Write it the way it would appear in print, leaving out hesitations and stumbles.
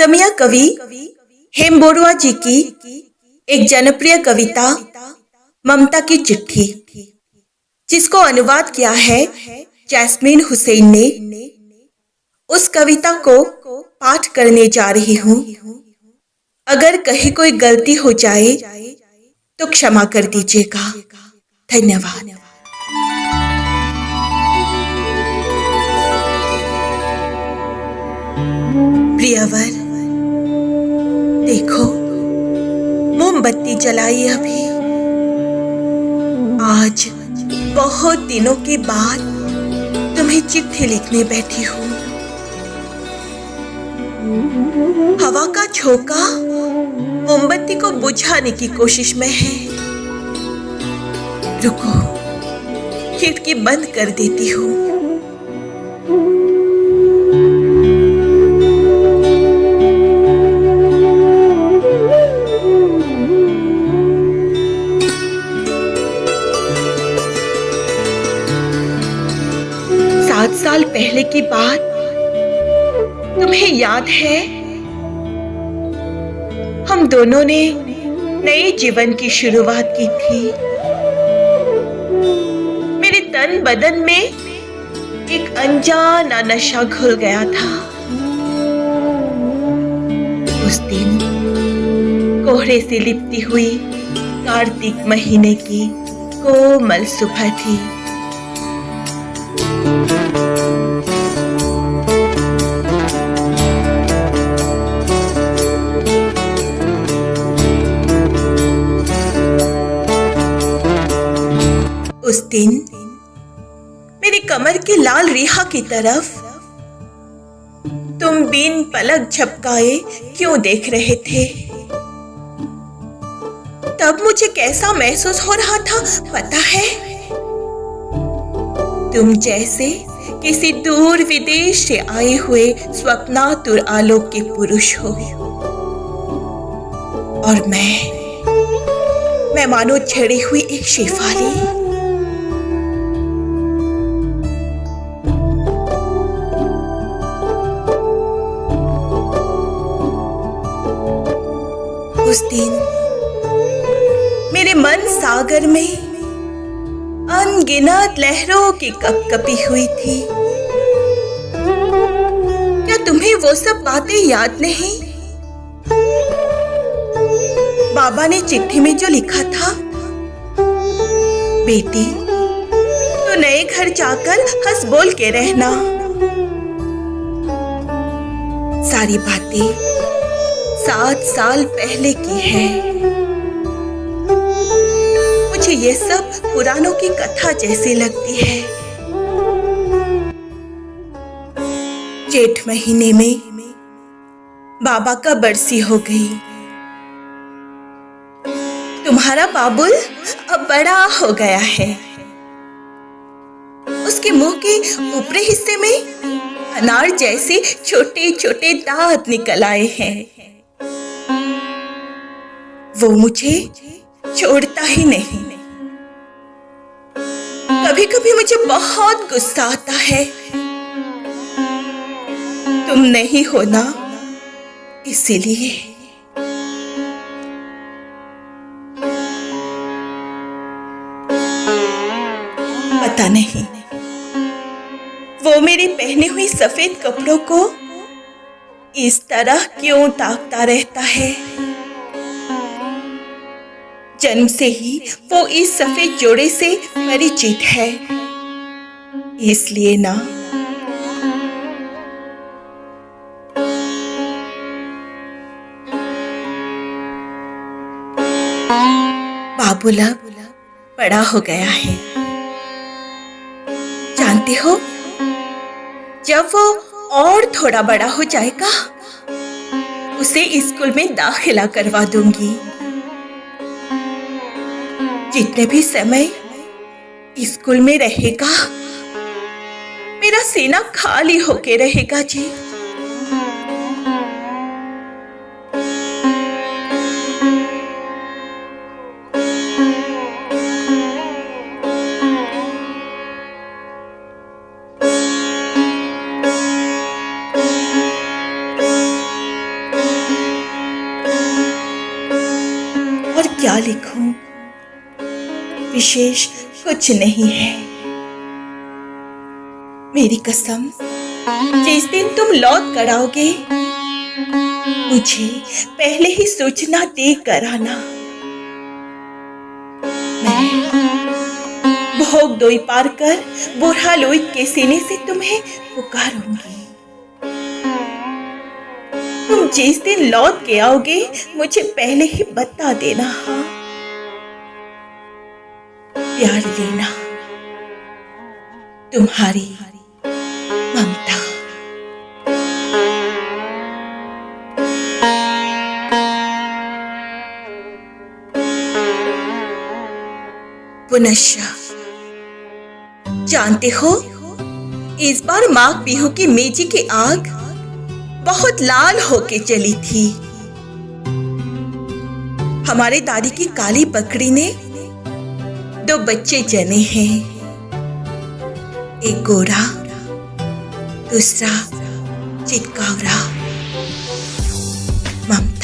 असमिया कवि हेमबोरुआ जी की एक जनप्रिय कविता ममता की चिट्ठी, जिसको अनुवाद किया है जैस्मीन हुसैन ने। उस कविता को पाठ करने जा रही हूँ। अगर कहीं कोई गलती हो जाए तो क्षमा कर दीजिएगा। धन्यवाद। प्रियवर, देखो, मोमबत्ती जलाई अभी। आज बहुत दिनों के बाद तुम्हें चिट्ठी लिखने बैठी हूँ। हवा का झोंका मोमबत्ती को बुझाने की कोशिश में है। रुको, खिड़की बंद कर देती हूँ। साल पहले की बात तुम्हें याद है? हम दोनों ने नए जीवन की शुरुआत की थी। मेरे तन बदन में एक अनजाना नशा घुल गया था। उस दिन कोहरे से लिपटी हुई कार्तिक महीने की कोमल सुबह थी। उस दिन मेरी कमर के लाल रेखा की तरफ तुम बिन पलक झपकाए क्यों देख रहे थे? तब मुझे कैसा महसूस हो रहा था पता है? तुम जैसे किसी दूर विदेश से आए हुए स्वप्नातुर आलोक के पुरुष हो, और मैं मानो छड़ी हुई एक शेफाली। उस दिन मेरे मन सागर में अनगिनत लहरों की कपकपी हुई थी। क्या तुम्हें वो सब बातें याद नहीं? बाबा ने चिट्ठी में जो लिखा था, बेटी तो नए घर जाकर हंस बोल के रहना। सारी बातें 7 साल पहले की है। मुझे ये सब पुरानों की कथा जैसी लगती है। जेठ महीने में बाबा का बरसी हो गई। तुम्हारा बाबुल अब बड़ा हो गया है। उसके मुंह के ऊपरी हिस्से में अनार जैसे छोटे छोटे दांत निकल आए हैं। वो मुझे छोड़ता ही नहीं। कभी कभी मुझे बहुत गुस्सा आता है। तुम नहीं हो ना, इसीलिए। पता नहीं वो मेरे पहने हुए सफेद कपड़ों को इस तरह क्यों ताकता रहता है। जन्म से ही वो इस सफेद जोड़े से परिचित है, इसलिए ना। बाबुल अब बड़ा हो गया है। जानते हो, जब वो और थोड़ा बड़ा हो जाएगा, उसे स्कूल में दाखिला करवा दूंगी। जितने भी समय स्कूल में रहेगा, मेरा सीना खाली होके रहेगा जी। लिखूं, विशेष कुछ नहीं है। मेरी कसम, जिस दिन तुम लौट कर आओगे मुझे पहले ही सूचना दे कर आना। मैं भोग दोई पार कर बुढ़ा लोहित के सीने से तुम्हें पुकारूंगी। तुम जिस दिन लौट के आओगे मुझे पहले ही बता देना। हाँ, प्यार लेना, तुम्हारी ममता। पुनश्च जानते हो, इस बार माघ बिहू की मेजी की आग बहुत लाल होके जली थी। हमारे दादी की काली बकरी ने 2 बच्चे जने हैं, एक गोरा, दूसरा चितकावरा। ममता।